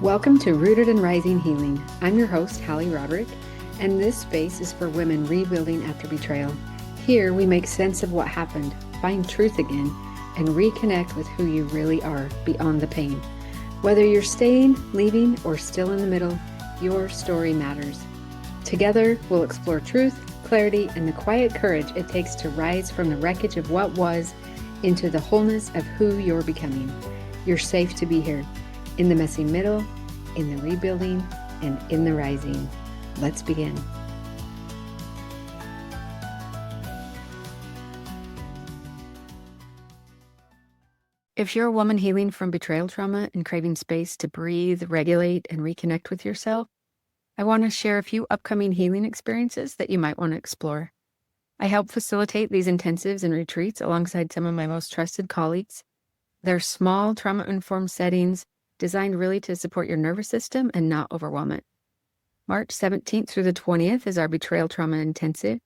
Welcome to Rooted and Rising Healing. I'm your host, Hallie Roderick, and this space is for women rebuilding after betrayal. Here we make sense of what happened, find truth again, and reconnect with who you really are beyond the pain. Whether you're staying, leaving, or still in the middle, your story matters. Together, we'll explore truth, clarity, and the quiet courage it takes to rise from the wreckage of what was into the wholeness of who you're becoming. You're safe to be here. In the messy middle, in the rebuilding, and in the rising. Let's begin. If you're a woman healing from betrayal trauma and craving space to breathe, regulate, and reconnect with yourself, I want to share a few upcoming healing experiences that you might want to explore. I help facilitate these intensives and retreats alongside some of my most trusted colleagues. They're small, trauma-informed settings designed really to support your nervous system and not overwhelm it. March 17th through the 20th is our Betrayal Trauma Intensive.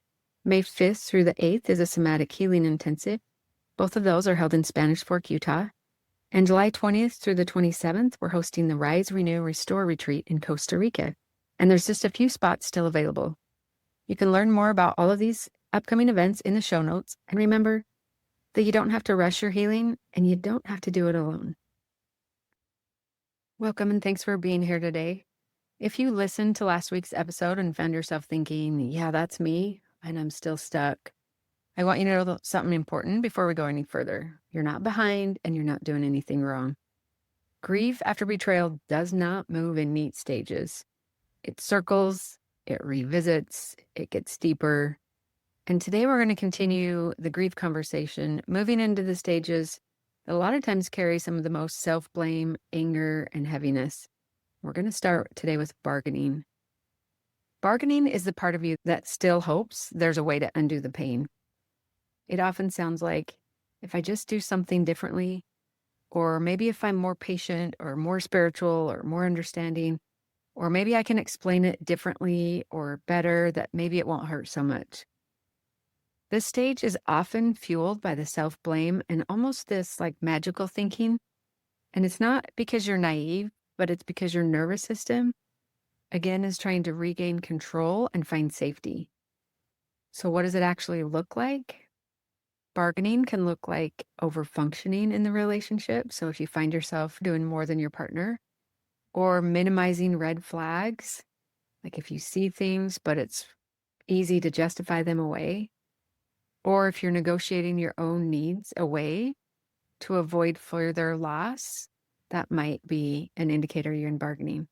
May 5th through the 8th is a Somatic Healing Intensive. Both of those are held in Spanish Fork, Utah. And July 20th through the 27th, we're hosting the Rise, Renew, Restore Retreat in Costa Rica. And there's just a few spots still available. You can learn more about all of these upcoming events in the show notes. And remember that you don't have to rush your healing and you don't have to do it alone. Welcome and thanks for being here today. If you listened to last week's episode and found yourself thinking, yeah, that's me, and I'm still stuck, I want you to know something important before we go any further. You're not behind and you're not doing anything wrong. Grief after betrayal does not move in neat stages. It circles, it revisits, it gets deeper. And today we're going to continue the grief conversation, moving into the stages that a lot of times carry some of the most self-blame, anger, and heaviness. We're going to start today with bargaining. Bargaining is the part of you that still hopes there's a way to undo the pain. It often sounds like, if I just do something differently, or maybe if I'm more patient or more spiritual or more understanding, or maybe I can explain it differently or better, that maybe it won't hurt so much. This stage is often fueled by the self-blame and almost this like magical thinking. And it's not because you're naive, but it's because your nervous system, again, is trying to regain control and find safety. So what does it actually look like? Bargaining can look like overfunctioning in the relationship. So if you find yourself doing more than your partner, or minimizing red flags, like if you see things, but it's easy to justify them away, or if you're negotiating your own needs away to avoid further loss, that might be an indicator you're in bargaining.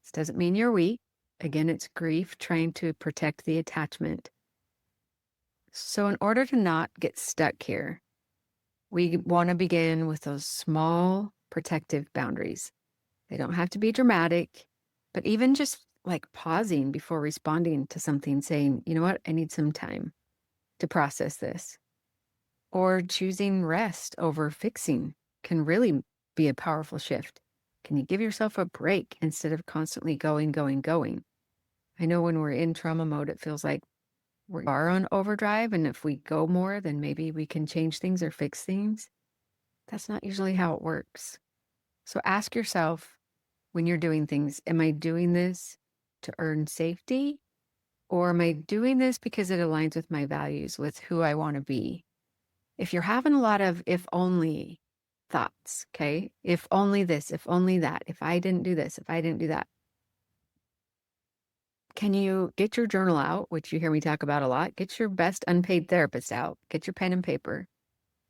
This doesn't mean you're weak. Again, it's grief trying to protect the attachment. So in order to not get stuck here, we want to begin with those small protective boundaries. They don't have to be dramatic, but even just like pausing before responding to something, saying, you know what, I need some time to process this. Or choosing rest over fixing can really be a powerful shift. Can you give yourself a break instead of constantly going? I know when we're in trauma mode, it feels like we are on overdrive, and if we go more, then maybe we can change things or fix things. That's not usually how it works. So ask yourself when you're doing things, am I doing this to earn safety? Or am I doing this because it aligns with my values, with who I want to be? If you're having a lot of if only thoughts, okay? If only this, if only that, if I didn't do this, if I didn't do that. Can you get your journal out, which you hear me talk about a lot? Get your best unpaid therapist out. Get your pen and paper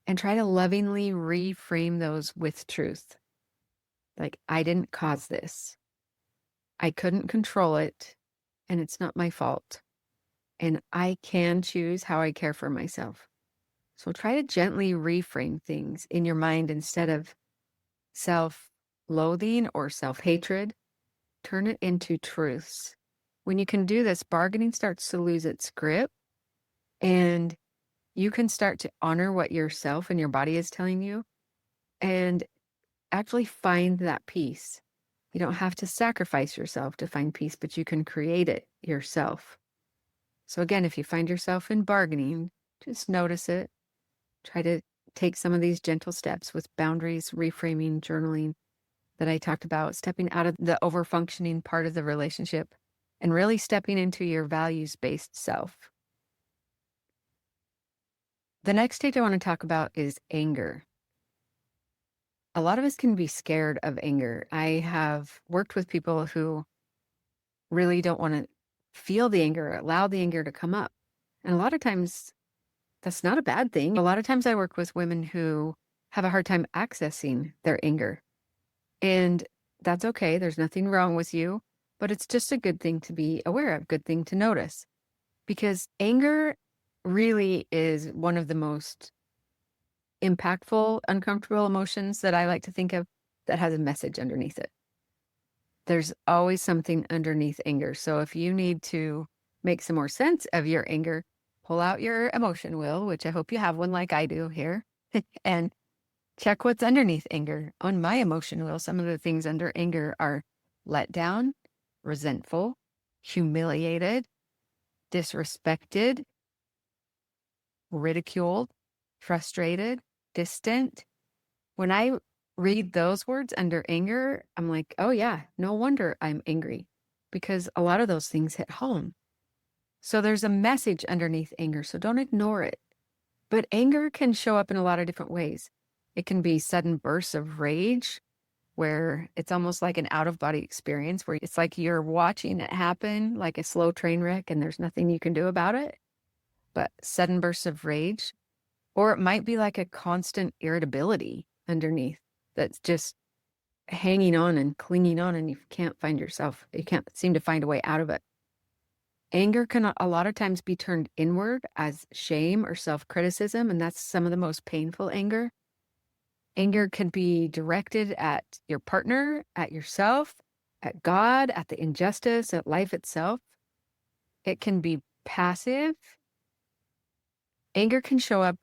and try to lovingly reframe those with truth. Like, I didn't cause this. I couldn't control it, and it's not my fault. And I can choose how I care for myself. So try to gently reframe things in your mind instead of self-loathing or self-hatred. Turn it into truths. When you can do this, bargaining starts to lose its grip, and you can start to honor what yourself and your body is telling you and actually find that peace. You don't have to sacrifice yourself to find peace, but you can create it yourself. So again, if you find yourself in bargaining, just notice it. Try to take some of these gentle steps with boundaries, reframing, journaling, that I talked about, stepping out of the over-functioning part of the relationship and really stepping into your values-based self. The next stage I want to talk about is anger. A lot of us can be scared of anger. I have worked with people who really don't want to feel the anger, allow the anger to come up. And a lot of times that's not a bad thing. A lot of times I work with women who have a hard time accessing their anger. And that's okay. There's nothing wrong with you, but it's just a good thing to be aware of, good thing to notice. Because anger really is one of the most impactful, uncomfortable emotions that I like to think of that has a message underneath it. There's always something underneath anger. So if you need to make some more sense of your anger, pull out your emotion wheel, which I hope you have one like I do here, and check what's underneath anger. On my emotion wheel, some of the things under anger are let down, resentful, humiliated, disrespected, ridiculed, frustrated, distant. When I read those words under anger, I'm like, oh yeah, no wonder I'm angry, because a lot of those things hit home. So there's a message underneath anger, so don't ignore it. But anger can show up in a lot of different ways. It can be sudden bursts of rage, where it's almost like an out-of-body experience, where it's like you're watching it happen like a slow train wreck and there's nothing you can do about it. But sudden bursts of rage, or it might be like a constant irritability underneath that's just hanging on and clinging on, and you can't seem to find a way out of it. Anger can a lot of times be turned inward as shame or self-criticism, and that's some of the most painful anger. Anger can be directed at your partner, at yourself, at God, at the injustice, at life itself. It can be passive. Anger can show up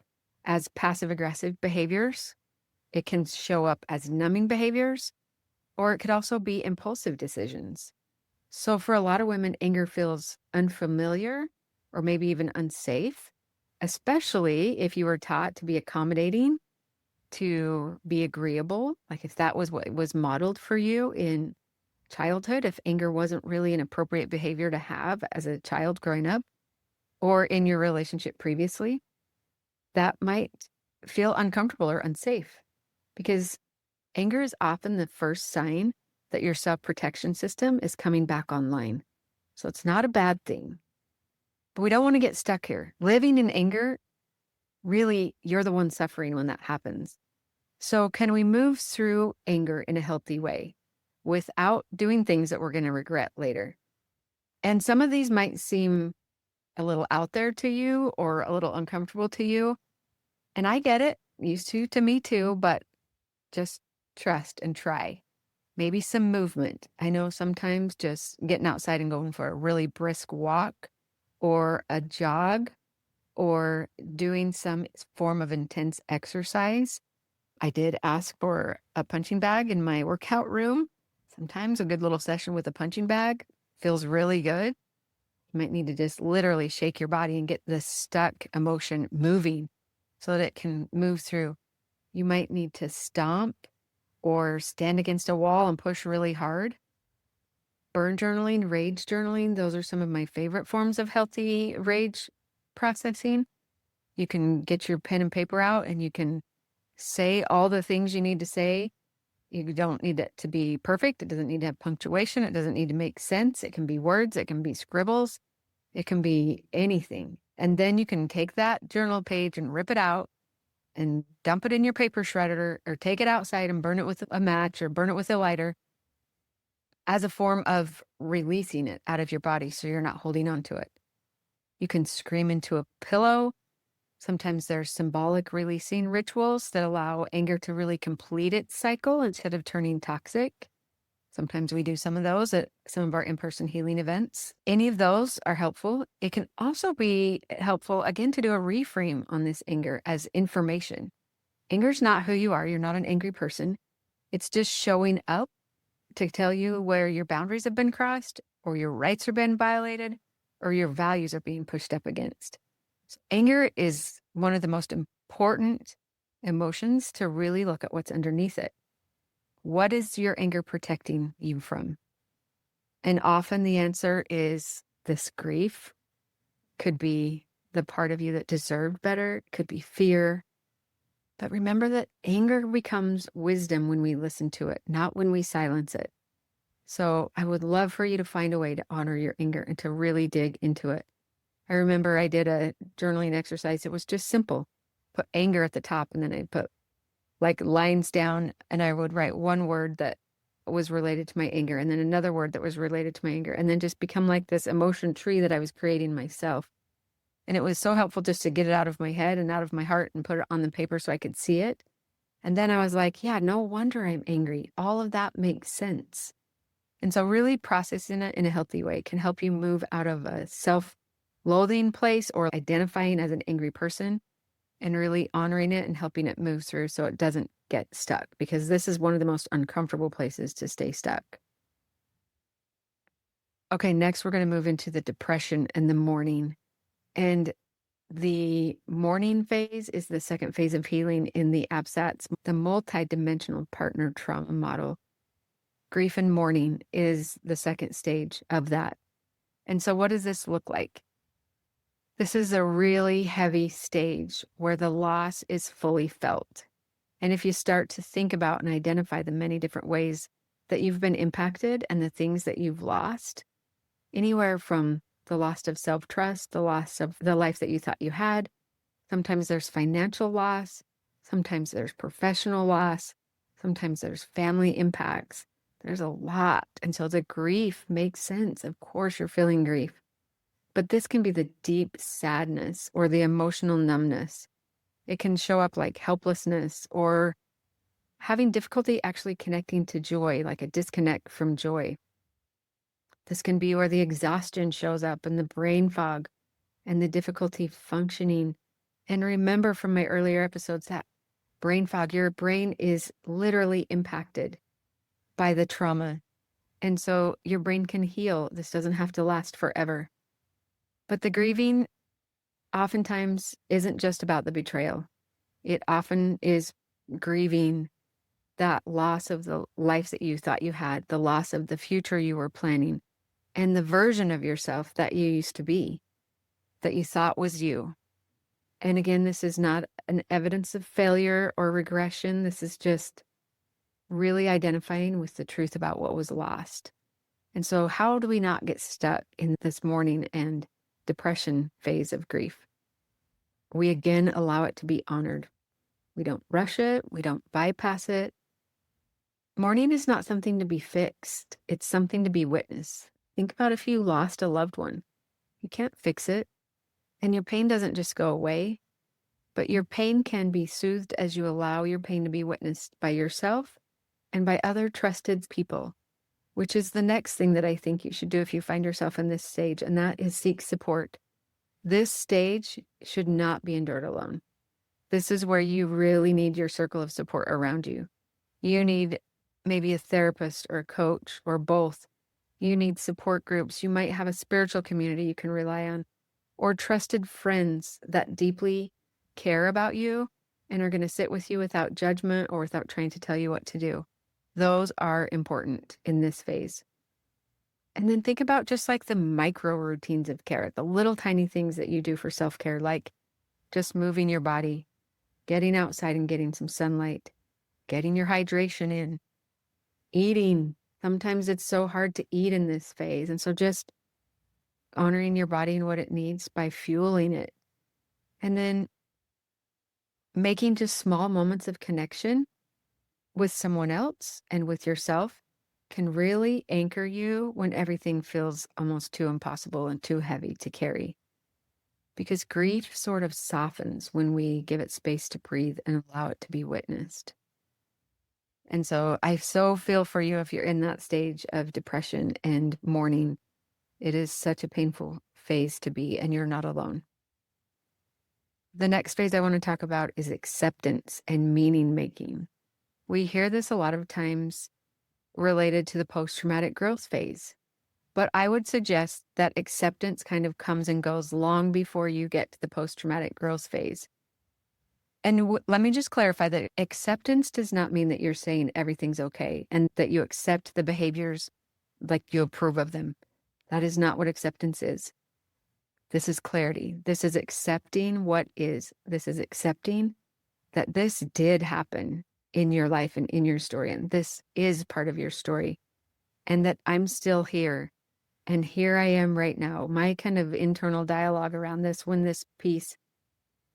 as passive-aggressive behaviors. It can show up as numbing behaviors, or it could also be impulsive decisions. So for a lot of women, anger feels unfamiliar or maybe even unsafe, especially if you were taught to be accommodating, to be agreeable. Like if that was what was modeled for you in childhood, if anger wasn't really an appropriate behavior to have as a child growing up or in your relationship previously, that might feel uncomfortable or unsafe, because anger is often the first sign that your self-protection system is coming back online. So it's not a bad thing, but we don't want to get stuck here. Living in anger, really, you're the one suffering when that happens. So can we move through anger in a healthy way without doing things that we're going to regret later? And some of these might seem a little out there to you or a little uncomfortable to you. And I get it, used to me too, but just trust and try. Maybe some movement. I know sometimes just getting outside and going for a really brisk walk or a jog or doing some form of intense exercise. I did ask for a punching bag in my workout room. Sometimes a good little session with a punching bag feels really good. You might need to just literally shake your body and get the stuck emotion moving so that it can move through. You might need to stomp or stand against a wall and push really hard. Burn journaling, rage journaling, those are some of my favorite forms of healthy rage processing. You can get your pen and paper out and you can say all the things you need to say. You don't need it to be perfect. It doesn't need to have punctuation. It doesn't need to make sense. It can be words. It can be scribbles. It can be anything. And then you can take that journal page and rip it out and dump it in your paper shredder or take it outside and burn it with a match or burn it with a lighter as a form of releasing it out of your body so you're not holding on to it. You can scream into a pillow. Sometimes there's symbolic releasing rituals that allow anger to really complete its cycle instead of turning toxic. Sometimes we do some of those at some of our in-person healing events. Any of those are helpful. It can also be helpful, again, to do a reframe on this anger as information. Anger's not who you are. You're not an angry person. It's just showing up to tell you where your boundaries have been crossed or your rights have been violated or your values are being pushed up against. So anger is one of the most important emotions to really look at what's underneath it. What is your anger protecting you from? And often the answer is this grief. Could be the part of you that deserved better, could be fear. But remember that anger becomes wisdom when we listen to it, not when we silence it. So I would love for you to find a way to honor your anger and to really dig into it. I remember I did a journaling exercise. It was just simple. Put anger at the top, and then I put like lines down, and I would write one word that was related to my anger, and then another word that was related to my anger, and then just become like this emotion tree that I was creating myself. And it was so helpful just to get it out of my head and out of my heart and put it on the paper so I could see it. And then I was like, yeah, no wonder I'm angry. All of that makes sense. And so really processing it in a healthy way can help you move out of a self-loathing place or identifying as an angry person, and really honoring it and helping it move through so it doesn't get stuck, because this is one of the most uncomfortable places to stay stuck. Okay, next we're going to move into the depression and the mourning. And the mourning phase is the second phase of healing in the APSATS, the multidimensional partner trauma model. Grief and mourning is the second stage of that. And so what does this look like? This is a really heavy stage where the loss is fully felt. And if you start to think about and identify the many different ways that you've been impacted and the things that you've lost, anywhere from the loss of self-trust, the loss of the life that you thought you had. Sometimes there's financial loss. Sometimes there's professional loss. Sometimes there's family impacts. There's a lot. And so the grief makes sense. Of course, you're feeling grief. But this can be the deep sadness or the emotional numbness. It can show up like helplessness or having difficulty actually connecting to joy, like a disconnect from joy. This can be where the exhaustion shows up and the brain fog and the difficulty functioning. And remember from my earlier episodes that brain fog, your brain is literally impacted by the trauma. And so your brain can heal. This doesn't have to last forever. But the grieving oftentimes isn't just about the betrayal. It often is grieving that loss of the life that you thought you had, the loss of the future you were planning, and the version of yourself that you used to be, that you thought was you. And again, this is not an evidence of failure or regression. This is just really identifying with the truth about what was lost. And so how do we not get stuck in this mourning and depression phase of grief? We again allow it to be honored. We don't rush it. We don't bypass it. Mourning is not something to be fixed. It's something to be witnessed. Think about if you lost a loved one. You can't fix it. And your pain doesn't just go away, but your pain can be soothed as you allow your pain to be witnessed by yourself and by other trusted people, which is the next thing that I think you should do if you find yourself in this stage, and that is seek support. This stage should not be endured alone. This is where you really need your circle of support around you. You need maybe a therapist or a coach or both. You need support groups. You might have a spiritual community you can rely on, or trusted friends that deeply care about you and are going to sit with you without judgment or without trying to tell you what to do. Those are important in this phase. And then think about just like the micro routines of care, the little tiny things that you do for self-care, like just moving your body, getting outside and getting some sunlight, getting your hydration in, eating. Sometimes it's so hard to eat in this phase. And so just honoring your body and what it needs by fueling it. And then making just small moments of connection with someone else and with yourself can really anchor you when everything feels almost too impossible and too heavy to carry. Because grief sort of softens when we give it space to breathe and allow it to be witnessed. And so I so feel for you if you're in that stage of depression and mourning. It is such a painful phase to be, and you're not alone. The next phase I want to talk about is acceptance and meaning making. We hear this a lot of times related to the post-traumatic growth phase, but I would suggest that acceptance kind of comes and goes long before you get to the post-traumatic growth phase. And let me just clarify that acceptance does not mean that you're saying everything's okay and that you accept the behaviors like you approve of them. That is not what acceptance is. This is clarity. This is accepting what is. This is accepting that this did happen in your life and in your story. And this is part of your story. And that I'm still here. And here I am right now. My kind of internal dialogue around this, when this piece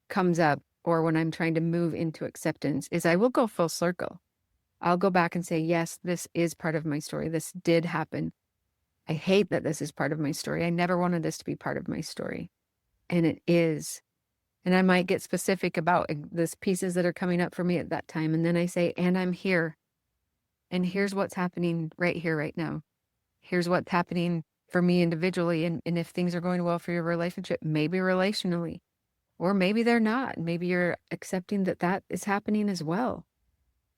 comes up or when I'm trying to move into acceptance, is I will go full circle. I'll go back and say, yes, this is part of my story. This did happen. I hate that this is part of my story. I never wanted this to be part of my story. And it is. And I might get specific about the pieces that are coming up for me at that time. And then I say, and I'm here. And here's what's happening right here, right now. Here's what's happening for me individually. And if things are going well for your relationship, maybe relationally, or maybe they're not. Maybe you're accepting that that is happening as well.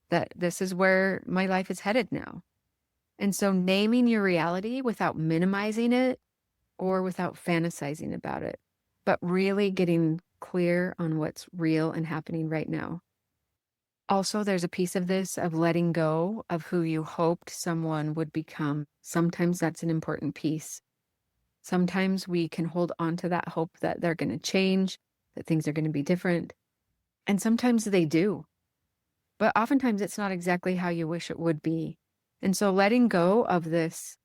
That this is where my life is headed now. And so naming your reality without minimizing it or without fantasizing about it, but really getting clear on what's real and happening right now. Also, there's a piece of this of letting go of who you hoped someone would become. Sometimes that's an important piece. Sometimes we can hold on to that hope that they're going to change, that things are going to be different. And sometimes they do. But oftentimes it's not exactly how you wish it would be. And so letting go of this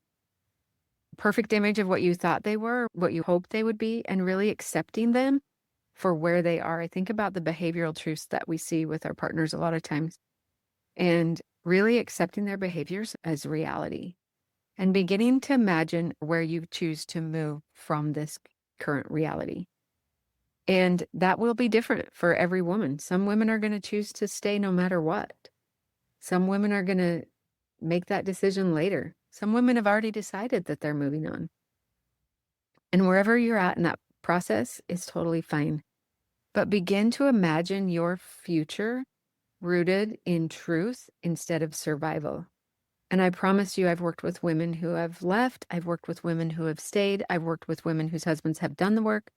perfect image of what you thought they were, what you hoped they would be, and really accepting them for where they are. I think about the behavioral truths that we see with our partners a lot of times, and really accepting their behaviors as reality and beginning to imagine where you choose to move from this current reality. And that will be different for every woman. Some women are going to choose to stay no matter what. Some women are going to make that decision later. Some women have already decided that they're moving on. And wherever you're at in that process is totally fine. But begin to imagine your future rooted in truth instead of survival. And I promise you, I've worked with women who have left. I've worked with women who have stayed. I've worked with women whose husbands have done the work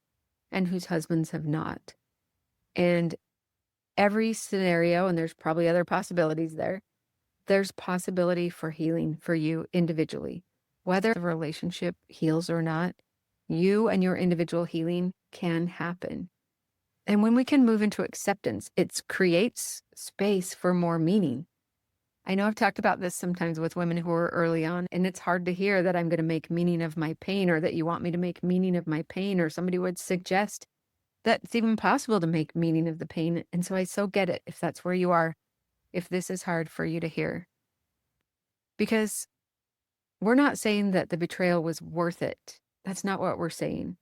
and whose husbands have not. And every scenario, and there's probably other possibilities there, there's possibility for healing for you individually. Whether the relationship heals or not, you and your individual healing can happen. And when we can move into acceptance, it creates space for more meaning. I know I've talked about this sometimes with women who are early on, and it's hard to hear that I'm going to make meaning of my pain or that you want me to make meaning of my pain, or somebody would suggest that it's even possible to make meaning of the pain. And so I so get it if that's where you are, if this is hard for you to hear. Because we're not saying that the betrayal was worth it. That's not what we're saying.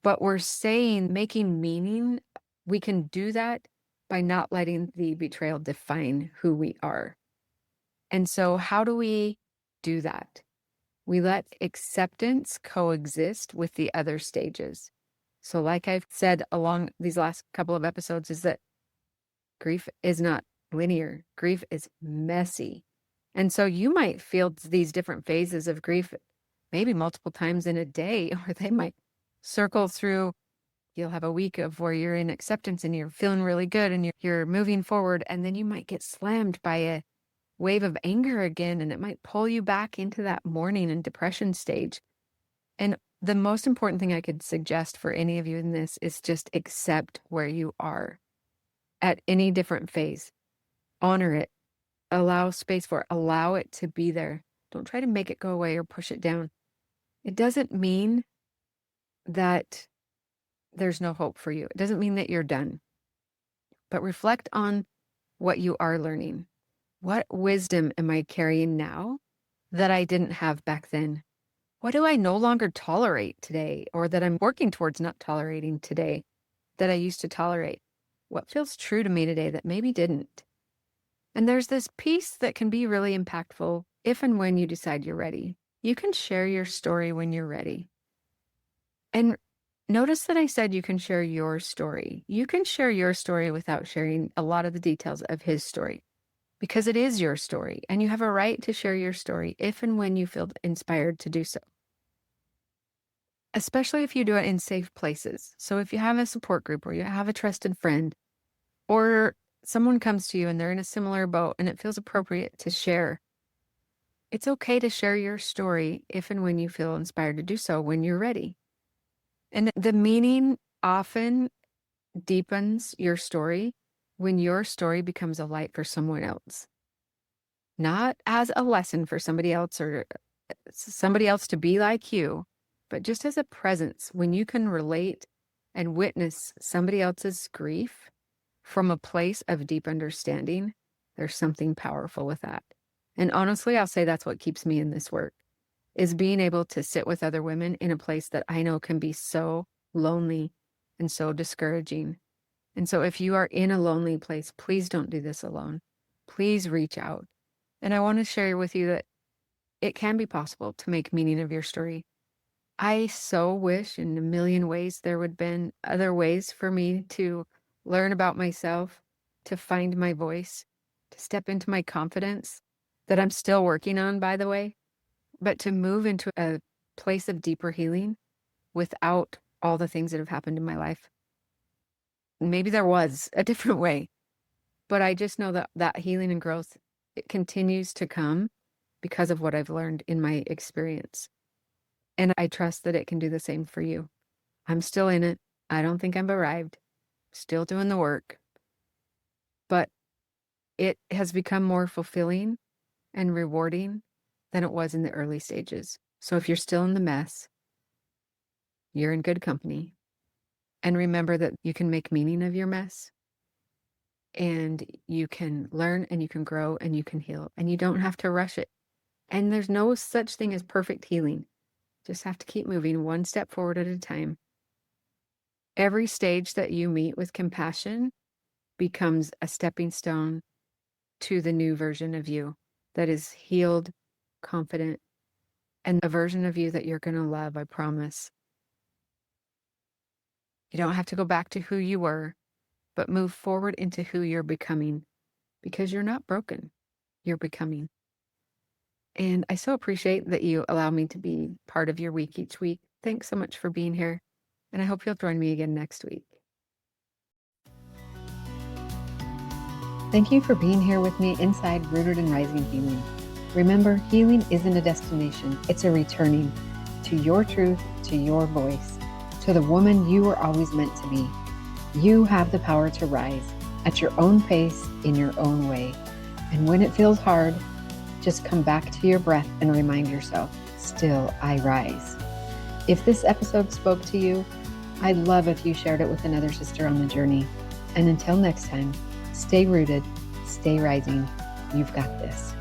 But we're saying making meaning, we can do that by not letting the betrayal define who we are. And so how do we do that? We let acceptance coexist with the other stages. So like I've said along these last couple of episodes, is that grief is not linear. Grief is messy. And so you might feel these different phases of grief maybe multiple times in a day, or they might circle through. You'll have a week of where you're in acceptance and you're feeling really good and you're moving forward. And then you might get slammed by a wave of anger again, and it might pull you back into that mourning and depression stage. And the most important thing I could suggest for any of you in this is just accept where you are at any different phase. Honor it. Allow space for it. Allow it to be there. Don't try to make it go away or push it down. It doesn't mean that there's no hope for you. It doesn't mean that you're done. But reflect on what you are learning. What wisdom am I carrying now that I didn't have back then? What do I no longer tolerate today, or that I'm working towards not tolerating today that I used to tolerate? What feels true to me today that maybe didn't? And there's this piece that can be really impactful if and when you decide you're ready. You can share your story when you're ready. And notice that I said you can share your story. You can share your story without sharing a lot of the details of his story, because it is your story and you have a right to share your story if and when you feel inspired to do so. Especially if you do it in safe places. So if you have a support group or you have a trusted friend, or someone comes to you and they're in a similar boat and it feels appropriate to share. It's okay to share your story if and when you feel inspired to do so when you're ready. And the meaning often deepens your story when your story becomes a light for someone else, not as a lesson for somebody else or somebody else to be like you, but just as a presence when you can relate and witness somebody else's grief from a place of deep understanding. There's something powerful with that. And honestly, I'll say that's what keeps me in this work, is being able to sit with other women in a place that I know can be so lonely and so discouraging. And so if you are in a lonely place, please don't do this alone. Please reach out. And I want to share with you that it can be possible to make meaning of your story. I so wish in a million ways there would have been other ways for me to learn about myself, to find my voice, to step into my confidence that I'm still working on, by the way, but to move into a place of deeper healing without all the things that have happened in my life. Maybe there was a different way, but I just know that that healing and growth, it continues to come because of what I've learned in my experience. And I trust that it can do the same for you. I'm still in it. I don't think I've arrived. Still doing the work. But it has become more fulfilling and rewarding than it was in the early stages. So if you're still in the mess, you're in good company. And remember that you can make meaning of your mess. And you can learn and you can grow and you can heal. And you don't have to rush it. And there's no such thing as perfect healing. Just have to keep moving one step forward at a time. Every stage that you meet with compassion becomes a stepping stone to the new version of you that is healed, confident, and a version of you that you're going to love, I promise. You don't have to go back to who you were, but move forward into who you're becoming, because you're not broken. You're becoming. And I so appreciate that you allow me to be part of your week each week. Thanks so much for being here. And I hope you'll join me again next week. Thank you for being here with me inside Rooted and Rising Healing. Remember, healing isn't a destination. It's a returning to your truth, to your voice, to the woman you were always meant to be. You have the power to rise at your own pace, in your own way. And when it feels hard, just come back to your breath and remind yourself, still I rise. If this episode spoke to you, I'd love if you shared it with another sister on the journey. And until next time, stay rooted, stay rising. You've got this.